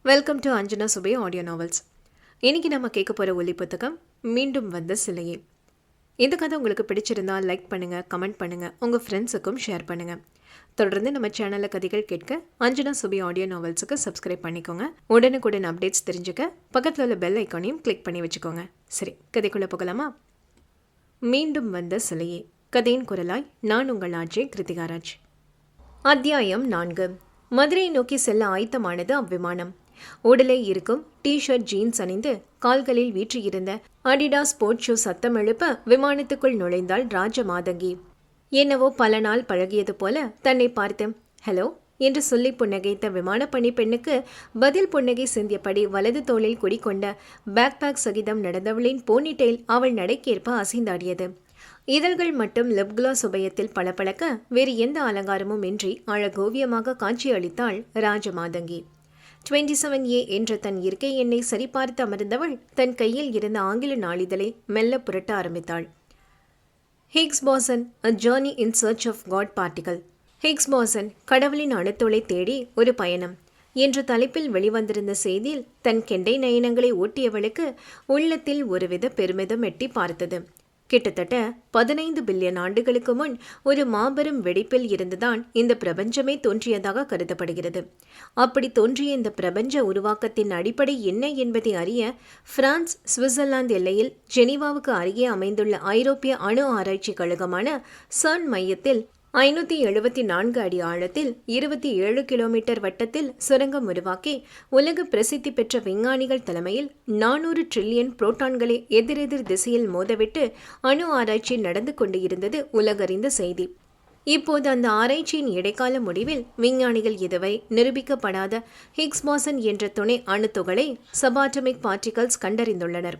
Welcome to Anjana Subhe audio novels. இன்னைக்கு நம்ம கேட்க போகிற ஒலி புத்தகம் மீண்டும் வந்த சிலையே. இந்த கதை உங்களுக்கு பிடிச்சிருந்தால் லைக் பண்ணுங்கள், கமெண்ட் பண்ணுங்கள், உங்கள் ஃப்ரெண்ட்ஸுக்கும் ஷேர் பண்ணுங்கள். தொடர்ந்து நம்ம சேனலில் கதைகள் கேட்க அஞ்சனா சுபே ஆடியோ நாவல்ஸுக்கு சப்ஸ்கிரைப் பண்ணிக்கோங்க. உடனுக்குடன் அப்டேட்ஸ் தெரிஞ்சுக்க பக்கத்தில் உள்ள பெல் ஐக்கானையும் கிளிக் பண்ணி வச்சுக்கோங்க. சரி, கதைக்குள்ளே போகலாமா? மீண்டும் வந்த சிலையே. கதையின் குரலாய் நான் உங்கள் ஆர்ஜே கிருத்திகாராஜ். அத்தியாயம் 4. மதுரையை நோக்கி செல்ல ஆயத்தமானது அவ்விமானம். உடலே இருக்கும் டி-ஷர்ட், ஜீன்ஸ் அணிந்து கால்களில் வீற்றிருந்த அடிடாஸ் ஸ்போர்ட் ஷூ சத்தம் எழுப்ப விமானத்துக்குள் நுழைந்தாள் ராஜமாதங்கி. என்னவோ பல நாள் பழகியது போல தன்னை பார்த்து ஹலோ என்று சொல்லி புன்னகைத்த விமான பணி பெண்ணுக்கு பதில் புன்னகை சிந்தியபடி வலது தோளில் குடிக்கொண்ட பேக்பேக் சகிதம் நடந்தவளின் போனிடெயில் அவள் நடைக்கேற்ப அசைந்தாடியது. இதழ்கள் மட்டும் லிப்கிளாஸ் உபயத்தில் பளபளக்க வேறு எந்த அலங்காரமும் இன்றி அழகோவியமாக காட்சியளித்தாள் ராஜமாதங்கி. 27A என்ற தன் இருக்கை எண்ணை சரிபார்த்து அமர்ந்தவள் தன் கையில் இருந்த ஆங்கில நாளிதழை மெல்ல புரட்ட ஆரம்பித்தாள். Higgs boson, A Journey in Search of God Particle. Higgs boson, கடவுளின் அணுத்துளை தேடி ஒரு பயணம் என்ற தலைப்பில் வெளிவந்திருந்த செய்தியில் தன் கெண்டை நயனங்களை ஊட்டியவளுக்கு உள்ளத்தில் ஒருவித பெருமிதம் எட்டி பார்த்தது. கிட்டத்தட்ட 15 பில்லியன் ஆண்டுகளுக்கு முன் ஒரு மாபெரும் வெடிப்பில் இருந்துதான் இந்த பிரபஞ்சமே தோன்றியதாக கருதப்படுகிறது. அப்படி தோன்றிய இந்த பிரபஞ்ச உருவாக்கத்தின் அடிப்படை என்ன என்பதை அறிய பிரான்ஸ் சுவிட்சர்லாந்து எல்லையில் ஜெனீவாவுக்கு அருகே அமைந்துள்ள ஐரோப்பிய அணு ஆராய்ச்சி கழகமான சர்ன் மையத்தில் 574 அடி ஆழத்தில் 27 கிலோமீட்டர் வட்டத்தில் சுரங்கம் உருவாக்கி உலக பிரசித்தி பெற்ற விஞ்ஞானிகள் தலைமையில் 400 டிரில்லியன் புரோட்டான்களை எதிரெதிர் திசையில் மோதவிட்டு அணு ஆராய்ச்சி நடந்து கொண்டு இருந்தது உலகறிந்த செய்தி. இப்போது அந்த ஆராய்ச்சியின் இடைக்கால முடிவில் விஞ்ஞானிகள் இதுவரை நிரூபிக்கப்படாத ஹிக்ஸ் போசன் என்ற துணை அணுத்துகளை சபாட்டமிக் பார்ட்டிகல்ஸ் கண்டறிந்துள்ளனர்.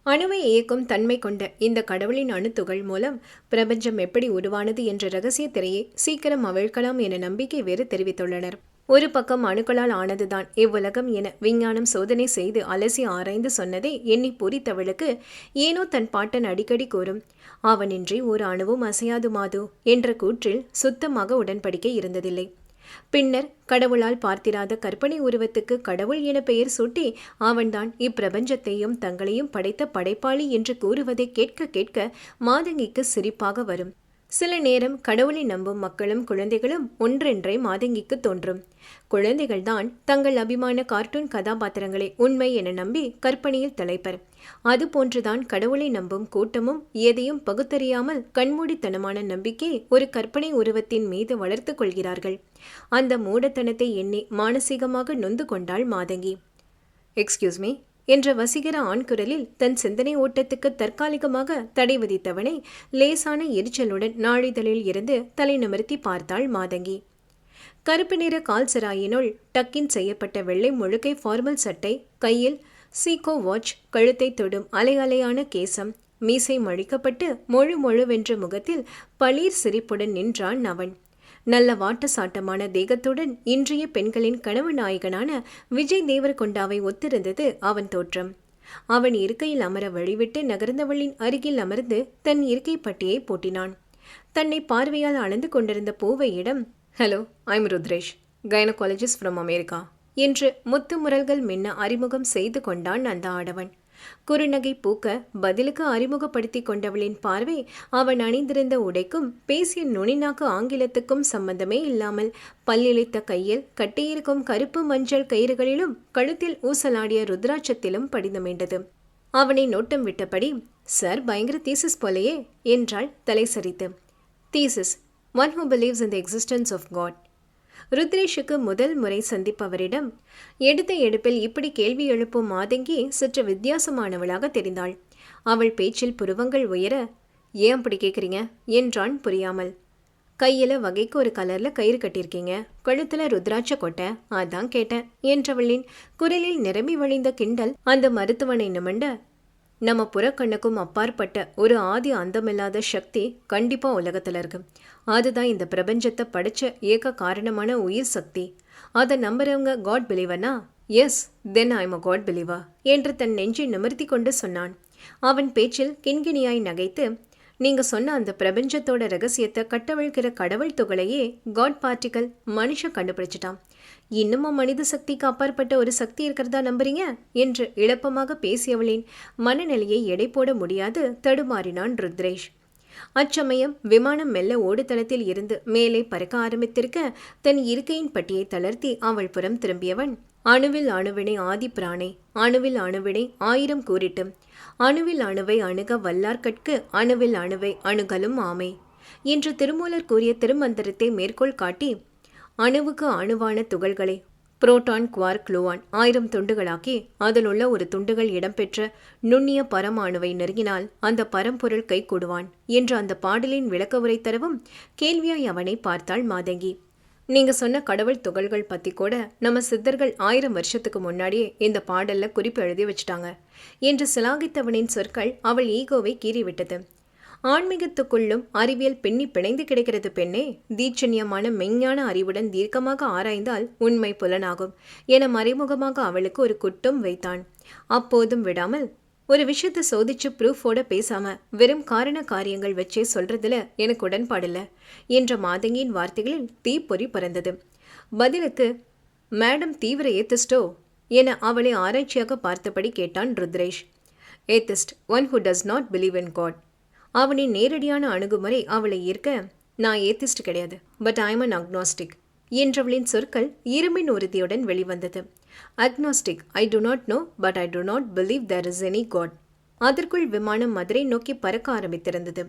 அணுவை இயக்கும் தன்மை கொண்ட இந்த கடவுளின் அணுத்துகள் மூலம் பிரபஞ்சம் எப்படி உருவானது என்ற ரகசிய திரையை சீக்கிரம் அவிழ்க்கலாம் என நம்பிக்கை வேறு தெரிவித்துள்ளனர். ஒரு பக்கம் அணுக்களால் ஆனதுதான் இவ்வுலகம் என விஞ்ஞானம் சோதனை செய்து அலசி ஆராய்ந்து சொன்னதை எண்ணி பூரித்தவளுக்கு ஏனோ தன் பாட்டன் அடிக்கடி கூறும் அவனின்றி ஒரு அணுவும் அசையாது மாது என்ற கூற்றில் சுத்தமாக உடன்படிக்கை இருந்ததில்லை. பின்னர் கடவுளால் பார்த்திராத கற்பனை உருவத்துக்கு கடவுள் என பெயர் சூட்டி அவன்தான் இப்பிரபஞ்சத்தையும் தங்களையும் படைத்த படைப்பாளி என்று கூறுவதை கேட்க கேட்க மாதங்கிக்கு சிரிப்பாக வரும். சில நேரம் கடவுளை நம்பும் மக்களும் குழந்தைகளும் ஒன்றென்றே மாதங்கிக்கு தோன்றும். குழந்தைகள்தான் தங்கள் அபிமான கார்ட்டூன் கதாபாத்திரங்களை உண்மை என நம்பி கற்பனையில் தலைப்பர். அதுபோன்றுதான் கடவுளை நம்பும் கூட்டமும் எதையும் பகுத்தறியாமல் கண்மூடித்தனமான நம்பிக்கை ஒரு கற்பனை உருவத்தின் மீது வளர்த்து கொள்கிறார்கள். அந்த மூடத்தனத்தை எண்ணி மானசீகமாக நொந்து கொண்டாள் மாதங்கி. எக்ஸ்கியூஸ் மீ என்ற வசீகர ஆண்குரலில் தன் சிந்தனை ஓட்டத்துக்கு தற்காலிகமாக தடை விதித்தவனை லேசான எரிச்சலுடன் நாளிதழில் இருந்து தலை நிமிர்த்தி பார்த்தாள் மாதங்கி. கருப்பு நிற கால் சிராயினுள் டக்கின் செய்யப்பட்ட வெள்ளை முழுக்கை ஃபார்மல் சட்டை, கையில் சீகோ வாட்ச், கழுத்தை தொடும் அலையான கேசம், மீசை மழிக்கப்பட்டு மொழுவென்ற முகத்தில் பளீர் சிரிப்புடன் நின்றான் அவன். நல்ல வாட்டசாட்டமான தேகத்துடன் இன்றைய பெண்களின் கனவு நாயகனான விஜய் தேவரகொண்டாவை ஒத்திருந்தது அவன் தோற்றம். அவன் இருக்கையில் அமர வழிவிட்டு நகர்ந்தவளின் அருகில் அமர்ந்து தன் இருக்கை பட்டியை போட்டினான். தன்னை பார்வையால் அளந்து கொண்டிருந்த பூவையிடம் hello, I'm Rudresh, gynaecologist from America என்று முத்து முரல்கள் மின்ன அறிமுகம் செய்து கொண்டான் அந்த ஆடவன். குறுநகை பூக்க பதிலுக்கு அறிமுகப்படுத்தி கொண்டவளின் பார்வை அவன் அணிந்திருந்த உடைக்கும் பேசிய நுனிநாக்கு ஆங்கிலத்துக்கும் சம்பந்தமே இல்லாமல் பல்லிழைத்த கையில் கட்டியிருக்கும் கருப்பு மஞ்சள் கயிறுகளிலும் கழுத்தில் ஊசலாடிய ருத்ராட்சத்திலும் படிந்தமேண்டது. அவனை நோட்டம் விட்டபடி சார், பயங்கர தீசிஸ் போலையே என்றாள் தலை சரித்து. Theist, one who believes in the existence of God. ருத்ரேஷுக்கு முதல் முறை சந்திப்பவரிடம் எடுத்த எடுப்பில் இப்படி கேள்வி எழுப்பும் மாதங்கி சற்று வித்தியாசமானவளாக தெரிந்தாள். அவள் பேச்சில் புருவங்கள் உயர, ஏன் அப்படி கேட்குறீங்க என்றான் புரியாமல். கையில் வகைக்கு ஒரு கலரில் கயிறு கட்டியிருக்கீங்க, கழுத்தில் ருத்ராட்ச கொட்டை, அதான் கேட்டேன் என்றவளின் குரலில் நிரம்பி வழிந்த கிண்டல் அந்த மருத்துவனை நிமிண்ட, நம்ம புறக்கண்ணுக்கும் அப்பாற்பட்ட ஒரு ஆதி அந்தமில்லாத சக்தி கண்டிப்பா உலகத்துல இருக்கு. அதுதான் இந்த பிரபஞ்சத்தை படைச்ச ஏக காரணமான உயிர் சக்தி. அதை நம்புறவங்க காட் பிலீவர்னா, yes, then I am a God believer என்று தன் நெஞ்சை நிமிர்த்தி கொண்டு சொன்னான். அவன் பேச்சில் கிண்கிணியாய் நகைத்து, நீங்க சொன்ன அந்த பிரபஞ்சத்தோட ரகசியத்தை கட்டவிழ்கிற கடவுள் துகளையே காட் பார்ட்டிகல் மனுஷன் கண்டுபிடிச்சிட்டான். இன்னுமா மனித சக்திக்கு அப்பாற்பட்ட ஒரு சக்தி இருக்கிறதா நம்புறீங்க என்று இளப்பமாக பேசியவளின் மனநிலையை எடை போட முடியாது தடுமாறினான் ருத்ரேஷ். அச்சமயம் விமானம் மெல்ல ஓடுதளத்தில் இருந்து மேலே பறக்க ஆரம்பித்திருக்க தன் இருக்கையின் பட்டியை தளர்த்தி அவள் புறம் திரும்பியவன், அணுவில் அணுவினை ஆதி பிராணே, அணுவில் அணுவினை 1000 கூறிட்டும், அணுவில் அணுவை அணுக வல்லார்கட்கு அணுவில் அணுவை அணுகலும் ஆமே என்று திருமூலர் கூறிய திருமந்திரத்தை மேற்கோள் காட்டி, அணுவுக்கு அணுவான துகள்களை புரோட்டான் குவார்க் குளூவான் 1000 துண்டுகளாக்கி அதில் உள்ள ஒரு துண்டுகள் இடம்பெற்ற நுண்ணிய பரமாணுவை நெருங்கினால் அந்த பரம்பொருள் கை கூடுவான் என்று அந்த பாடலின் விளக்க உரை தரவும் கேள்வியாய் அவனை பார்த்தாள் மாதங்கி. நீங்க சொன்ன கடவுள் துகள்கள் பத்தி கூட நம்ம சித்தர்கள் 1000 வருஷத்துக்கு முன்னாடியே இந்த பாடல்ல குறிப்பு எழுதி வச்சுட்டாங்க என்று சிலாகித்தவனின் சொற்கள் அவள் ஈகோவை கீறிவிட்டது. ஆன்மீகத்துக்குள்ளும் அறிவியல் பின்னி பிணைந்து கிடைக்கிறது பெண்ணே. தீட்சண்யமான மெஞ்ஞான அறிவுடன் தீர்க்கமாக ஆராய்ந்தால் உண்மை புலனாகும் என மறைமுகமாக அவளுக்கு ஒரு குட்டும் வைத்தான். அப்போதும் விடாமல், ஒரு விஷயத்தை சோதிச்சு ப்ரூஃபோட பேசாம வெறும் காரண காரியங்கள் வச்சே சொல்றதுல எனக்கு உடன்பாடில்ல என்ற மாதங்கியின் வார்த்தைகளில் தீப்பொறி பறந்தது. பதிலுக்கு, மேடம் தீவிர ஏத்திஸ்டோ என அவளை ஆராய்ச்சியாக பார்த்தபடி கேட்டான் Rudresh. Atheist, one who does not believe in God. அவனின் நேரடியான அணுகுமுறை அவளை ஈர்க்க, நான் ஏத்திஸ்ட் கிடையாது, but I am an agnostic என்றவளின் சொற்கள் இருமின் உறுதியுடன் வெளிவந்தது. Agnostic, I do not know, but I do not believe there is any God. அதற்குள் விமானம் மதுரை நோக்கி பறக்க ஆரம்பித்திருந்தது.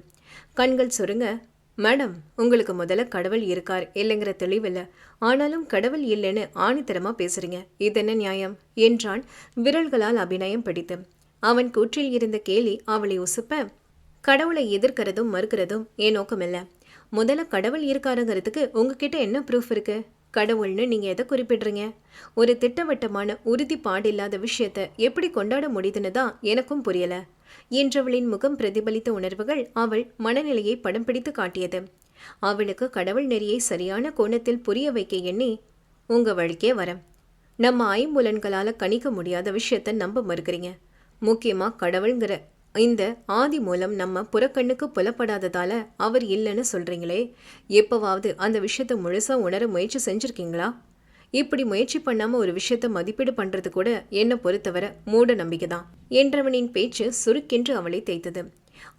கண்கள் சுருங்க, மேடம், உங்களுக்கு முதல்ல கடவுள் இருக்கார் இல்லைங்கிற தெளிவில்லை, ஆனாலும் கடவுள் இல்லைன்னு ஆணித்தரமா பேசுறீங்க, இது என்ன நியாயம் என்றான் விரல்களால் அபிநயம் பிடித்து. அவன் கூற்றில் இருந்த கேலி அவளை உசுப்ப, கடவுளை எதிர்க்கிறதும் மறுக்கிறதும் என் நோக்கமில்ல. முதல்ல கடவுள் இருக்காருங்கிறதுக்கு உங்ககிட்ட என்ன ப்ரூஃப் இருக்கு? கடவுள்னு நீங்க எதை குறிப்பிடுறீங்க? ஒரு திட்டவட்டமான உறுதிப்பாடு இல்லாத விஷயத்த எப்படி கொண்டாட முடியுதுன்னு தான் எனக்கும் புரியல என்றவளின் முகம் பிரதிபலித்த உணர்வுகள் அவள் மனநிலையை படம் பிடித்து காட்டியது. அவளுக்கு கடவுள் நெறியை சரியான கோணத்தில் புரிய வைக்க எண்ணி, உங்க வழிக்கே வரேன். நம்ம ஐம்புலன்களால கணிக்க முடியாத விஷயத்த நம்ப மறுக்கிறீங்க. முக்கியமா கடவுள்ங்கிற இந்த ஆதி மூலம் நம்ம புறக்கண்ணுக்கு புலப்படாததால அவர் இல்லைன்னு சொல்றீங்களே, எப்பவாவது அந்த விஷயத்த முழுசா உணர முயற்சி செஞ்சிருக்கீங்களா? இப்படி முயற்சி பண்ணாம ஒரு விஷயத்த மதிப்பீடு பண்றது கூட என்னை பொறுத்தவரை மூட நம்பிக்கைதான் என்றவனின் பேச்சு சுருக்கென்று அவளை தேய்த்தது.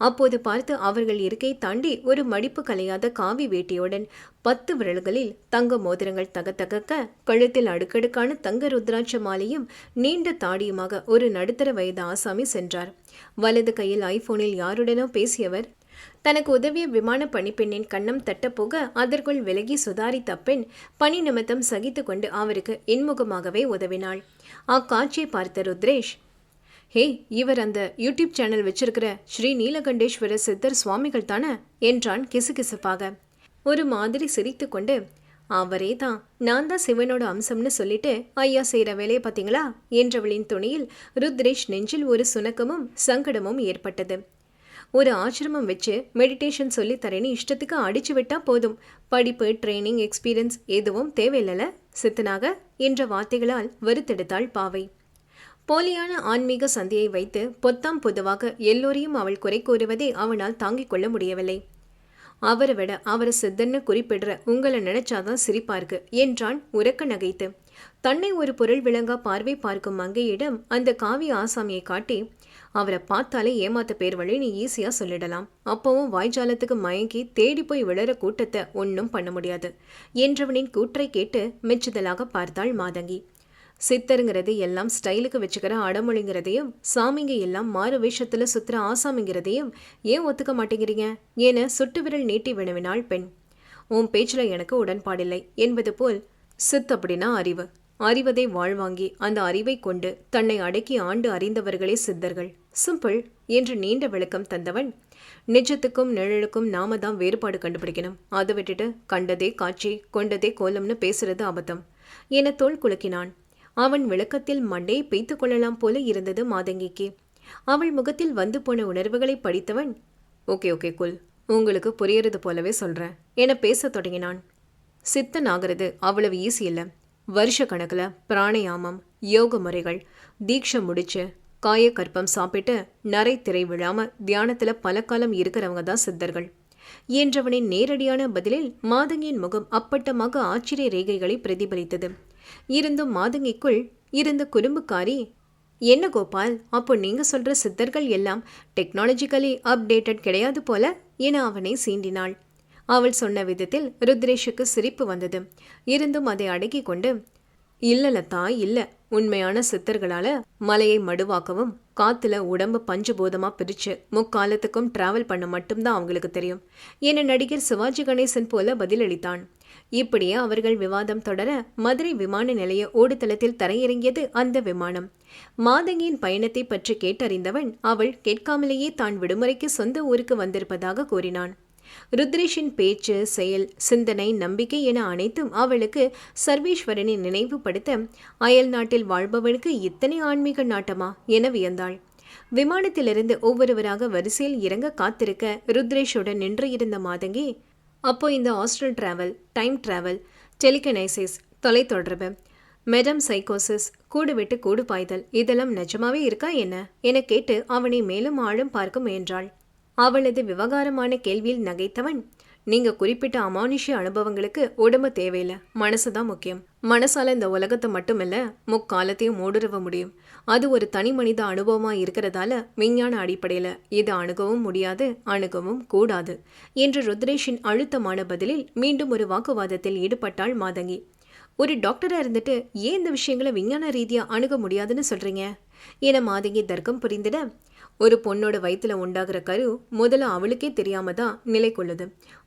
அப்போது பார்த்து அவர்கள் இருக்கை தாண்டி ஒரு மடிப்பு கலையாத காவி வேட்டியுடன் 10 விரல்களில் தங்க மோதிரங்கள் தகத்தகக்க, கழுத்தில் அடுக்கடுக்கான தங்க ருத்ராட்ச மாலையும் நீண்ட தாடியுமாக ஒரு நடுத்தர வயது ஆசாமி சென்றார். வலது கையில் ஐபோனில் யாருடனோ பேசியவர் தனக்கு உதவிய விமான பணிப்பெண்ணின் கன்னம் தட்டப்போக அதற்குள் விலகி சுதாரித்த பெண் பணி நிமித்தம் சகித்து கொண்டு அவருக்கு இன்முகமாகவே உதவினாள். அக்காட்சியை பார்த்த ருத்ரேஷ், ஹே, இவர் அந்த யூடியூப் சேனல் வச்சிருக்கிற ஸ்ரீ நீலகண்டேஸ்வர சித்தர் சுவாமிகள் தானே என்றான் கிசுகிசுப்பாக. ஒரு மாதிரி சிரித்து கொண்டு, அவரே தான், நான் தான் சிவனோட அம்சம்னு சொல்லிட்டு ஐயா செய்கிற வேலையை பார்த்தீங்களா என்றவளின் துணியில் ருத்ரேஷ் நெஞ்சில் ஒரு சுணக்கமும் சங்கடமும் ஏற்பட்டது. ஒரு ஆசிரமம் வச்சு மெடிடேஷன் சொல்லி தரேன்னு இஷ்டத்துக்கு அடிச்சு விட்டா போதும், படிப்பு, ட்ரைனிங், எக்ஸ்பீரியன்ஸ் எதுவும் தேவையில்ல சித்தனாக என்ற வார்த்தைகளால் வருத்தெடுத்தாள் பாவை. போலியான ஆன்மீக சந்தையை வைத்து பொத்தாம் பொதுவாக எல்லோரையும் அவள் குறை கூறுவதை அவனால் தாங்கிக் கொள்ள முடியவில்லை. அவரை விட அவரை சித்தன்னு குறிப்பிடுற உங்களை நினைச்சாதான் சிரிப்பா இருக்கு என்றான் உரக்க நகைத்து. தன்னை ஒரு பொருள் விளங்கா பார்வை பார்க்கும் மங்கையிடம் அந்த காவி ஆசாமியை காட்டி, அவரை பார்த்தாலே ஏமாத்த பேர் வழி நீ ஈஸியா சொல்லிடலாம், அப்பவும் வாய்ஜாலத்துக்கு மயங்கி தேடி போய் விழற கூட்டத்தை ஒன்னும் பண்ண முடியாது என்றவனின் கூற்றை கேட்டு மெச்சுதலாக பார்த்தாள் மாதங்கி. சித்தருங்கிறது எல்லாம் ஸ்டைலுக்கு வச்சுக்கிற அடமொழிங்கிறதையும் சாமிங்க எல்லாம் மாறு வேஷத்துல சுத்துற ஆசாமிங்கிறதையும் ஏன் ஒத்துக்க மாட்டேங்கிறீங்க என சுட்டு விரல் நீட்டி வினவினாள் பெண். உன் பேச்சுல எனக்கு உடன்பாடில்லை என்பது போல், சித் அப்படின்னா அறிவு, அறிவதை வாழ்வாங்கி அந்த அறிவை கொண்டு தன்னை அடக்கி ஆண்டு அறிந்தவர்களே சித்தர்கள், சிம்பிள் என்று நீண்ட விளக்கம் தந்தவன், நிஜத்துக்கும் நிழலுக்கும் நாம தான் வேறுபாடு கண்டுபிடிக்கணும், அதை விட்டுட்டு கண்டதே காட்சி கொண்டதே கோலம்னு பேசுறது அபத்தம் என தோள் குலுக்கினான். அவன் விளக்கத்தில் மண்டையை பெய்த்து கொள்ளலாம் போல இருந்தது மாதங்கிக்கு. அவள் முகத்தில் வந்து போன உணர்வுகளை படித்தவன், ஓகே ஓகே கூல், உங்களுக்கு புரியறது போலவே சொல்றேன் என பேச தொடங்கினான். சித்தன் ஆகிறது அவ்வளவு ஈஸி இல்லை. வருஷ கணக்குல பிராணயாமம், யோக முறைகள், தீட்சை முடிச்சு காயக்கற்பம் சாப்பிட்டு நரை திரை விழாம தியானத்துல பல காலம் இருக்கிறவங்க தான் சித்தர்கள் என்றவனின் நேரடியான பதிலில் மாதங்கியின் முகம் அப்பட்டமாக ஆச்சரிய ரேகைகளை பிரதிபலித்தது. இருந்தும் மாதங்கிக்குள் இருந்த குறும்புக்காரி, என்ன கோபால், அப்போ நீங்க சொல்ற சித்தர்கள் எல்லாம் டெக்னாலஜிக்கலி அப்டேட்டட் கிடையாது போல என அவனை சீண்டினாள். அவள் சொன்ன விதத்தில் ருத்ரேஷுக்கு சிரிப்பு வந்தது. இருந்தும் அதை அடக்கி கொண்டு, இல்ல லதா, இல்ல, உண்மையான சித்தர்களால மலையை மடுவாக்கவும் காத்துல உடம்பு பஞ்சபூதமா பிரிச்சு முக்காலத்துக்கும் டிராவல் பண்ண மட்டும்தான் அவங்களுக்கு தெரியும் என நடிகர் சிவாஜி கணேசன் போல பதிலளித்தான். இப்படியே அவர்கள் விவாதம் தொடர மதுரை விமான நிலைய ஓடுதளத்தில் தரையிறங்கியது அந்த விமானம். மாதங்கியின் பயணத்தை பற்றி கேட்டறிந்தவன் அவள் கேட்காமலேயே தான் விடுமுறைக்கு சொந்த ஊருக்கு வந்திருப்பதாக கூறினான். ருத்ரேஷின் பேச்சு, செயல், சிந்தனை, நம்பிக்கை என அனைத்தும் அவளுக்கு சர்வேஸ்வரனை நினைவுபடுத்த அயல் நாட்டில் வாழ்பவனுக்கு இத்தனை ஆன்மீக நாட்டமா என வியந்தாள். விமானத்திலிருந்து ஒவ்வொருவராக வரிசையில் இறங்க காத்திருக்க ருத்ரேஷுடன் நின்று இருந்த மாதங்கி, அப்போ இந்த ஹாஸ்டல் டிராவல், டைம் டிராவல், டெலிகனைசிஸ், தொலைத்தொடர்பு, மெடம் சைக்கோசிஸ், கூடு விட்டு கூடு பாய்தல், இதெல்லாம் நிஜமாவே இருக்கா என்ன என கேட்டு அவனை மேலும் ஆழம் பார்க்க முயன்றாள். அவளது விவகாரமான கேள்வியில் நகைத்தவன், நீங்க குறிப்பிட்ட அமானுஷ்ய அனுபவங்களுக்கு உடம்பு தேவையில்லை, மனசுதான் முக்கியம். மனசால இந்த உலகத்தை மட்டுமில்ல முக்காலத்தையும் ஊடுருவ முடியும். அது ஒரு தனி மனித அனுபவமா இருக்கிறதால விஞ்ஞான அடிப்படையில இது அணுகவும் முடியாது, அணுகவும் கூடாது என்று ருத்ரேஷின் அழுத்தமான பதிலில் மீண்டும் ஒரு வாக்குவாதத்தில் ஈடுபட்டாள் மாதங்கி. ஒரு டாக்டரா இருந்துட்டு ஏன் இந்த விஷயங்களை விஞ்ஞான ரீதியா அணுக முடியாதுன்னு சொல்றீங்க என மாதங்கி தர்க்கம் புரிந்திட, ஒரு பொண்ணோட வயிற்றுல உண்டாகிற கரு முதல்ல அவளுக்கே தெரியாம தான் நிலை கொள்ளுது,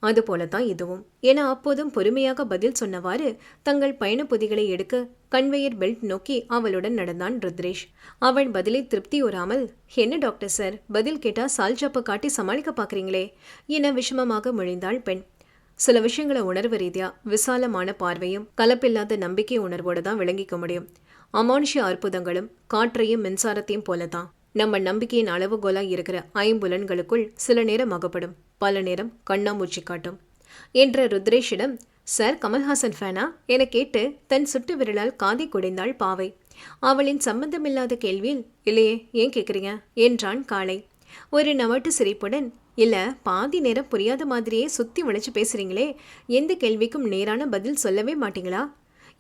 அது போலதான் இதுவும் என அப்போதும் பொறுமையாக பதில் சொன்னவாறு தங்கள் பயண பொதிகளை எடுக்க கன்வேயர் பெல்ட் நோக்கி அவளுடன் நடந்தான் ருத்ரேஷ். அவள் பதிலை திருப்தி உறாமல், என்ன டாக்டர் சார், பதில் கேட்டா சால்ஜாப்பை காட்டி சமாளிக்க பாக்குறீங்களே என விஷமமாக முழிந்தாள் பெண். சில விஷயங்களை உணர்வு ரீதியா விசாலமான பார்வையும் கலப்பில்லாத நம்பிக்கை உணர்வோடு தான் விளங்கிக்க முடியும். அமானுஷ்ய அற்புதங்களும் காற்றையும் மின்சாரத்தையும் போலதான் நம்ம நம்பிக்கையின் அளவுகோலா இருக்கிற ஐம்புலன்களுக்குள் சில நேரம் அகப்படும், பல நேரம் கண்ணாமூச்சி காட்டும் என்ற ருத்ரேஷிடம், சார் கமல்ஹாசன் ஃபேனா என கேட்டு தன் சுட்டு விரலால் காதை குடைந்தாள் பாவை. அவளின் சம்பந்தமில்லாத கேள்வியில், இல்லையே, ஏன் கேட்குறீங்க என்றான் காளை. ஒரு நவட்டு சிரிப்புடன், இல்ல, பாதி நேரம் புரியாத மாதிரியே சுத்தி வளைச்சு பேசுறீங்களே, எந்த கேள்விக்கும் நேரான பதில் சொல்லவே மாட்டீங்களா?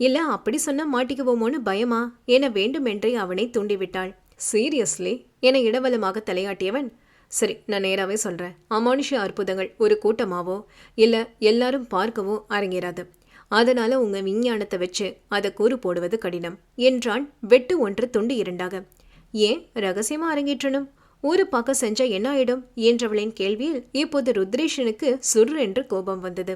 இல்ல அப்படி சொன்னா மாட்டிக்குவோமோன்னு பயமா என வேண்டுமென்றே அவனை தூண்டிவிட்டாள். சீரியஸ்லி என இடவலமாக தலையாட்டியவன், சரி, நான் நேராவே சொல்றேன். அமானுஷ்ய அற்புதங்கள் ஒரு கூட்டமாவோ இல்ல எல்லாரும் பார்க்கவோ அரங்கேறாது. அதனால உங்க விஞ்ஞானத்தை வச்சு அதை கூறு போடுவது கடினம் என்றான் வெட்டு ஒன்று துண்டு இரண்டாக. ஏன் ரகசியமா அரங்கேற்றணும்? ஊரு பார்க்க செஞ்சா என்ன ஆயிடும் என்றவளின் கேள்வியில் இப்போது ருத்ரேஷனுக்கு சுர் என்று கோபம் வந்தது.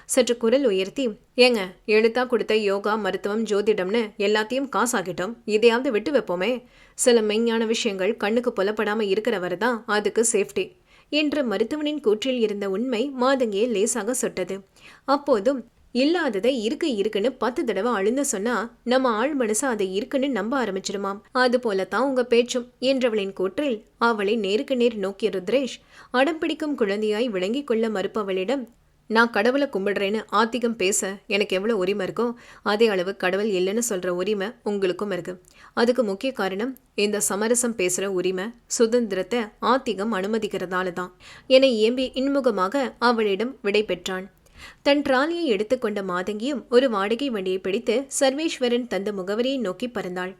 சற்று குரல் உயர்த்தி, ஏங்க, எழுத்தா கொடுத்த யோகா, மருத்துவம், ஜோதிடம்னு எல்லாத்தையும் காசாகிட்டோம், இதையாவது விட்டு வைப்போமே. சில மெய்ஞான விஷயங்கள் கண்ணுக்கு புலப்படாம இருக்கிறவரை தான் அதுக்கு சேஃப்டி என்ற மருத்துவனின் கூற்றில் இருந்த உண்மை மாதங்கியை லேசாக சொட்டது. அப்போதும் இல்லாததை இருக்குன்னு 10 தடவை அழுந்த சொன்னா நம்ம ஆள் மனசு அதை இருக்குன்னு நம்ப ஆரம்பிச்சிருமாம். அது போலத்தான் உங்க பேச்சும் என்றவளின் கூற்றில் அவளை நேருக்கு நேர் நோக்கிய ருத்ரேஷ் அடம்பிடிக்கும் குழந்தையாய் விளங்கி கொள்ள மறுப்பவளிடம், நான் கடவுளை கும்பிடுறேன்னு ஆத்திகம் பேச எனக்கு எவ்வளோ உரிமை இருக்கோ அதே அளவு கடவுள் இல்லைன்னு சொல்ற உரிமை உங்களுக்கும் இருக்கு. அதுக்கு முக்கிய காரணம் இந்த சமரசம் பேசுற உரிமை, சுதந்திரத்தை ஆத்திகம் அனுமதிக்கிறதால தான் என ஏம்பி இன்முகமாக அவளிடம் விடை பெற்றான். தன் டிராலியை எடுத்துக்கொண்ட மாதங்கியும் ஒரு வாடகை வண்டியை பிடித்து சர்வேஸ்வரன் தந்த முகவரியை நோக்கி பறந்தாள்.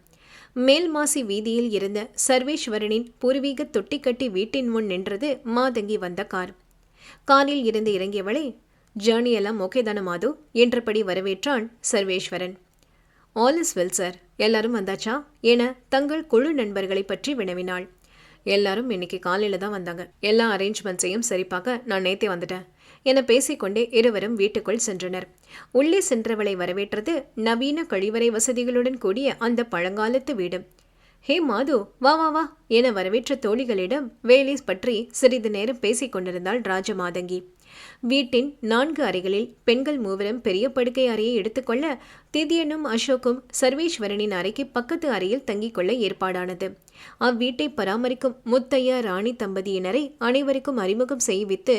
மேல்மாசி வீதியில் இருந்த சர்வேஸ்வரனின் பூர்வீக தொட்டிக்கட்டி வீட்டின் முன் நின்றது மாதங்கி வந்த கார். காரில் இருந்து இறங்கியவளை, ஜேர்னி எல்லாம் ஓகே தானே மாது என்றபடி வரவேற்றான் சர்வேஸ்வரன். ஆல் இஸ் வெல் சார், எல்லாரும் வந்தாச்சா என தங்கள் குழு நண்பர்களை பற்றி வினவினாள். எல்லாரும் இன்னைக்கு காலையில தான் வந்தாங்க, எல்லா அரேஞ்ச்மெண்ட்ஸையும் சரிபார்க்க நான் நேத்தே வந்துட்டேன் என பேசிக்கொண்டே இருவரும் வீட்டுக்குள் சென்றனர். உள்ளே சென்றவளை வரவேற்றது நவீன கழிவறை வசதிகளுடன் கூடிய அந்த பழங்காலத்து வீடு. ஹே மாது, வா வா வா என வரவேற்ற தோழிகளிடம் வேலை பற்றி சிறிது நேரம் பேசிக் கொண்டிருந்தாள் ராஜமாதங்கி. வீட்டின் 4 அறைகளில் பெண்கள் மூவரும் பெரிய படுக்கை அறையை எடுத்துக்கொள்ள திதியனும் அசோக்கும் சர்வேஸ்வரனின் அறைக்கு பக்கத்து அறையில் தங்கிக் கொள்ள ஏற்பாடானது. அவ்வீட்டை பராமரிக்கும் முத்தையா ராணி தம்பதியினரை அனைவருக்கும் அறிமுகம் செய்வித்து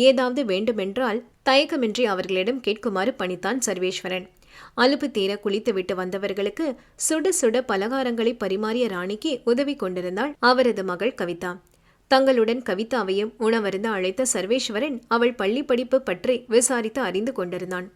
ஏதாவது வேண்டுமென்றால் தயக்கமின்றி அவர்களிடம் கேட்குமாறு பணித்தான் சர்வேஸ்வரன். அலுப்பு தீர குளித்துவிட்டு வந்தவர்களுக்கு சுட சுட பலகாரங்களை பரிமாறிய ராணிக்கு உதவி கொண்டிருந்தாள் அவரது மகள் கவிதா. தங்களுடன் கவிதாவையும் உணவருந்த அழைத்த சர்வேஸ்வரன் அவள் பள்ளி படிப்பு பற்றி விசாரித்து அறிந்து கொண்டிருந்தான்.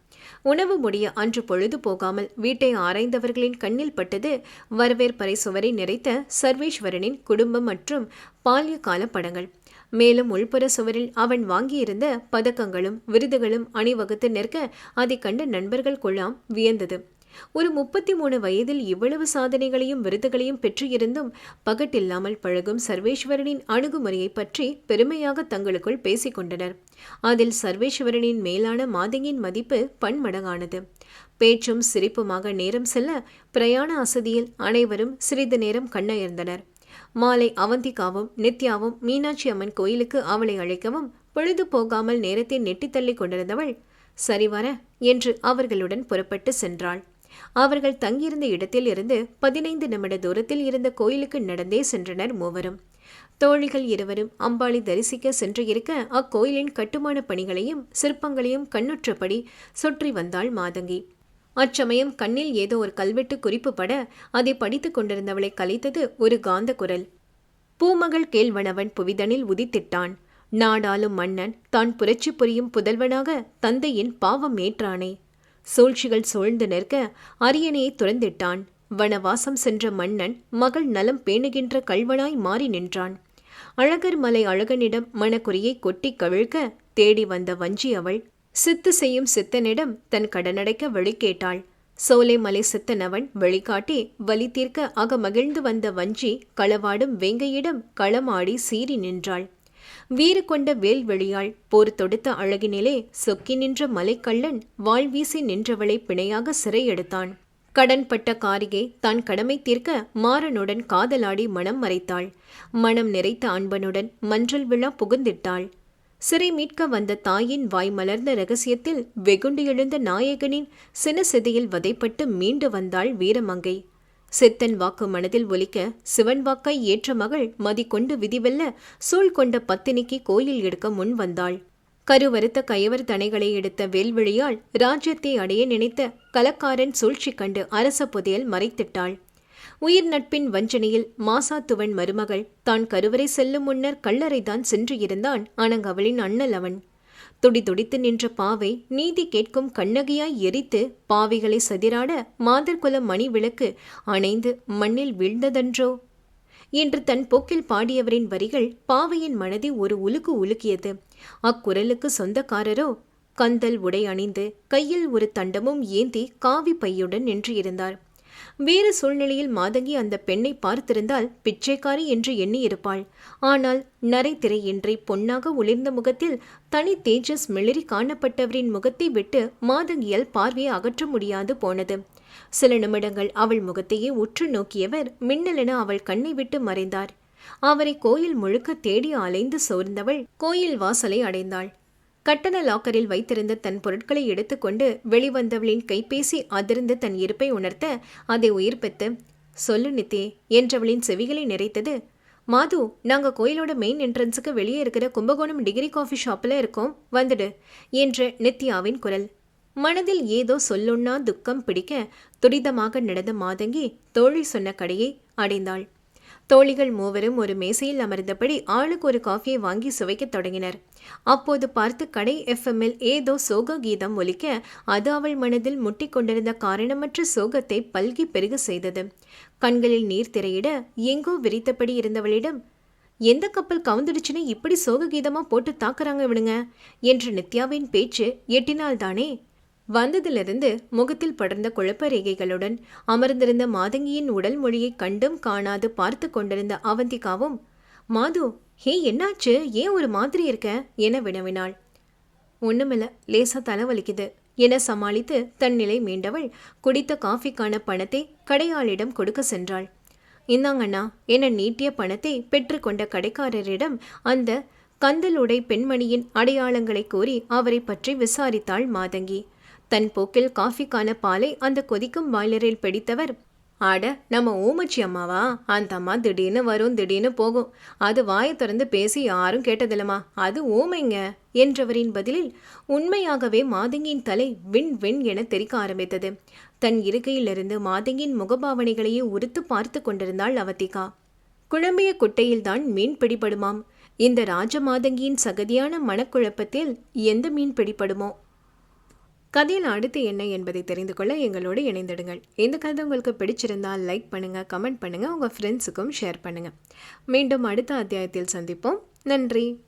உணவு முடிய அன்று பொழுது போகாமல் வீட்டை ஆராய்ந்தவர்களின் கண்ணில் பட்டது வரவேற்பறை சுவரை நிறைத்த சர்வேஸ்வரனின் குடும்பம் மற்றும் பால்ய கால படங்கள். மேலும் உள்புற சுவரில் அவன் வாங்கியிருந்த பதக்கங்களும் விருதுகளும் அணிவகுத்து நிற்க அதை கண்ட நண்பர்கள் கொள்ளாம் வியந்தது. ஒரு 33 வயதில் இவ்வளவு சாதனைகளையும் விருதுகளையும் பெற்றிருந்தும் பகட்டில்லாமல் பழகும் சர்வேஸ்வரனின் அணுகுமுறையை பற்றி பெருமையாக தங்களுக்குள் பேசிக்கொண்டனர். அதில் சர்வேஸ்வரனின் மேலான மாதங்கியின் மதிப்பு பன்மடங்கானது. பேச்சும் சிரிப்புமாக நேரம் செல்ல பிரயாண அசதியில் அனைவரும் சிறிது நேரம் கண்ணயர்ந்தனர். மாலை அவந்திகாவும் நித்யாவும் மீனாட்சி அம்மன் கோயிலுக்கு அவளை அழைக்கவும் பொழுது போகாமல் நேரத்தை நெட்டி தள்ளி கொண்டிருந்தவள் சரிவர என்று அவர்களுடன் புறப்பட்டு சென்றாள். அவர்கள் தங்கியிருந்த இடத்தில் இருந்து 15 நிமிட தூரத்தில் இருந்த கோயிலுக்கு நடந்தே சென்றனர் மூவரும். தோழிகள் இருவரும் அம்பாளை தரிசிக்க சென்று இருக்க அக்கோயிலின் கட்டுமான பணிகளையும் சிற்பங்களையும் கண்ணுற்றபடி சுற்றி வந்தாள் மாதங்கி. அச்சமயம் கண்ணில் ஏதோ ஒரு கல்வெட்டு குறிப்பு பட அதை படித்துக் கொண்டிருந்தவளை கலைத்தது ஒரு காந்த குரல். பூமகள் கேள்வனவன் புவிதனில் உதித்திட்டான். நாடாளும் மன்னன் தான் புரட்சி புரியும் புதல்வனாக தந்தையின் பாவம் ஏற்றானே. சூழ்ச்சிகள் சூழ்ந்து நிற்க அரியணையை துறந்திட்டான். வனவாசம் சென்ற மன்னன் மகள் நலம் பேணுகின்ற கள்வனாய் மாறி நின்றான். அழகர் மலை அழகனிடம் மனக்குறியை கொட்டி கவிழ்க்க தேடி வந்த வஞ்சி அவள் சித்து செய்யும் சித்தனிடம் தன் கடனடைக்க வழி கேட்டாள். சோலைமலை சித்தனவன் வழிகாட்டி வலி தீர்க்க அக மகிழ்ந்து வந்த வஞ்சி களவாடும் வேங்கையிடம் களமாடி சீறி நின்றாள். வீறு கொண்ட வேல்வெளியாள் போர் தொடுத்த அழகினிலே சொக்கி நின்ற மலைக்கள்ளன் வாழ்வீசி நின்றவளை பிணையாக சிறையெடுத்தான். கடன்பட்ட காரிகை தான் கடமை தீர்க்க மாறனுடன் காதலாடி மனம் மறைத்தாள். மனம் நிறைத்த அன்பனுடன் மன்றல் விழா புகுந்திட்டாள். சிறை மீட்க வந்த தாயின் வாய் மலர்ந்த ரகசியத்தில் வெகுண்டு எழுந்த நாயகனின் சினசெதியில் வதைப்பட்டு மீண்டு வந்தாள் வீரமங்கை. சித்தன் வாக்கு மனதில் ஒலிக்க சிவன் வாக்காய் ஏற்ற மகள் மதி கொண்டு விதிவெல்ல சூழ் கொண்ட பத்தினிக்கு கோயில் எடுக்க முன் வந்தாள். கருவறுத்த கயவர் தனைகளை எடுத்த வேல்விழியால் ராஜ்யத்தை அடைய நினைத்த கலக்காரன் சூழ்ச்சி கண்டு அரச புதையல் மறைத்திட்டாள். உயிர் நட்பின் வஞ்சனையில் மாசாத்துவன் மருமகள் தான் கருவறை செல்லும் முன்னர் கல்லறைதான் சென்று இருந்தான். அனங்கவளின் அண்ணல் அவன். துடிதுடித்து நின்ற பாவை நீதி கேட்கும் கண்ணகியாய் எரித்து பாவிகளை சதிராட மாதர்குல மணி விளக்கு அணைந்து மண்ணில் வீழ்ந்ததன்றோ என்று தன் போக்கில் பாடியவரின் வரிகள் பாவையின் மனதை ஒரு உலுக்கு உலுக்கியது. அக்குரலுக்கு சொந்தக்காரரோ கந்தல் உடை அணிந்து கையில் ஒரு தண்டமும் ஏந்தி காவி பையுடன் நின்று இருந்தார். வேறு சூழ்நிலையில் மாதங்கி அந்த பெண்ணை பார்த்திருந்தால் பிச்சைக்காரி என்று எண்ணியிருப்பாள். ஆனால் நரைத்திரையின்றி பொன்னாக ஒளிர்ந்த முகத்தில் தனி தேஜஸ் மிளறி காணப்பட்டவரின் முகத்தை விட்டு மாதங்கியால் பார்வையை அகற்ற முடியாது போனது. சில நிமிடங்கள் அவள் முகத்தையே உற்று நோக்கியவர் மின்னலென அவள் கண்ணை விட்டு மறைந்தார். அவரை கோயில் முழுக்க தேடி அலைந்து சோர்ந்தவள் கோயில் வாசலை அடைந்தாள். கட்டண லாக்கரில் வைத்திருந்த தன் பொருட்களை எடுத்துக்கொண்டு வெளிவந்தவளின் கைபேசி அதிர்ந்து தன் இருப்பை உணர்த்த அதை உயிர்ப்பித்து சொல்லு நித்தே என்றவளின் செவிகளை நிறைத்தது. மாது, நாங்க கோயிலோட மெயின் என்ட்ரன்ஸுக்கு வெளியே இருக்கிற கும்பகோணம் டிகிரி காஃபி ஷாப்பில் இருக்கோம், வந்துடு என்ற நித்யாவின் குரல். மனதில் ஏதோ சொல்லொன்னா துக்கம் பிடிக்க துரிதமாக நடந்த மாதங்கி தோழி சொன்ன கடையை அடைந்தாள். தோழிகள் மூவரும் ஒரு மேசையில் அமர்ந்தபடி ஆளுக்கு ஒரு காஃபியை வாங்கி சுவைக்கத் தொடங்கினர். அப்போது பார்த்து கடை எஃப்எம்மில் ஏதோ சோக கீதம் ஒலிக்க அது அவள் மனதில் முட்டி கொண்டிருந்த காரணமற்ற சோகத்தை பல்கி பெருக செய்தது. கண்களில் நீர் திரையிட எங்கோ விரித்தபடி இருந்தவளிடம் எந்த கப்பல் கவுந்துடுச்சுன்னு இப்படி சோக கீதமா போட்டு தாக்குறாங்க விடுங்க என்று நித்யாவின் பேச்சு எட்டினால்தானே. வந்ததிலிருந்து முகத்தில் படர்ந்த குழப்ப ரேகைகளுடன் அமர்ந்திருந்த மாதங்கியின் உடல் மொழியை கண்டும் காணாது பார்த்து கொண்டிருந்த அவந்திகாவும் மாது, ஹே என்னாச்சு, ஏன் ஒரு மாதிரி இருக்க என வினவினாள். ஒண்ணுமில்ல, லேசா தலைவலிக்குது என சமாளித்து தன் நிலை மீண்டவள் குடித்த காஃபிக்கான பணத்தை கடையாளிடம் கொடுக்க சென்றாள். இந்தாங்கண்ணா என நீட்டிய பணத்தை பெற்றுக்கொண்ட கடைக்காரரிடம் அந்த கந்தலுடை பெண்மணியின் அடையாளங்களை கூறி அவரை பற்றி விசாரித்தாள் மாதங்கி. தன் போக்கில் காஃபிக்கான பாலை அந்த கொதிக்கும் பாய்லரில் பிடித்தவர், ஆட நம்ம ஊமச்சி அம்மாவா, அந்த அம்மா திடீர்னு வரும் திடீர்னு போகும், அது வாயை திறந்து பேசி யாரும் கேட்டதில்லம்மா, அது ஊமைங்க என்றவரின் பதிலில் உண்மையாகவே மாதங்கியின் தலை விண் விண் என தெரிக்க ஆரம்பித்தது. தன் இருக்கையிலிருந்து மாதங்கியின் முகபாவனைகளையே உறுத்து பார்த்து கொண்டிருந்தாள் அவதிகா. குழம்பிய குட்டையில்தான் மீன் பிடிபடுமாம். இந்த ராஜமாதங்கியின் சகதியான மனக்குழப்பத்தில் எந்த மீன் பிடிபடுமோ? கதையில் அடுத்து என்ன என்பதை தெரிந்து கொள்ள எங்களோடு இணைந்திடுங்கள். இந்த கதை உங்களுக்கு பிடிச்சிருந்தால் லைக் பண்ணுங்கள், கமெண்ட் பண்ணுங்கள், உங்கள் ஃப்ரெண்ட்ஸுக்கும் ஷேர் பண்ணுங்கள். மீண்டும் அடுத்த அத்தியாயத்தில் சந்திப்போம். நன்றி.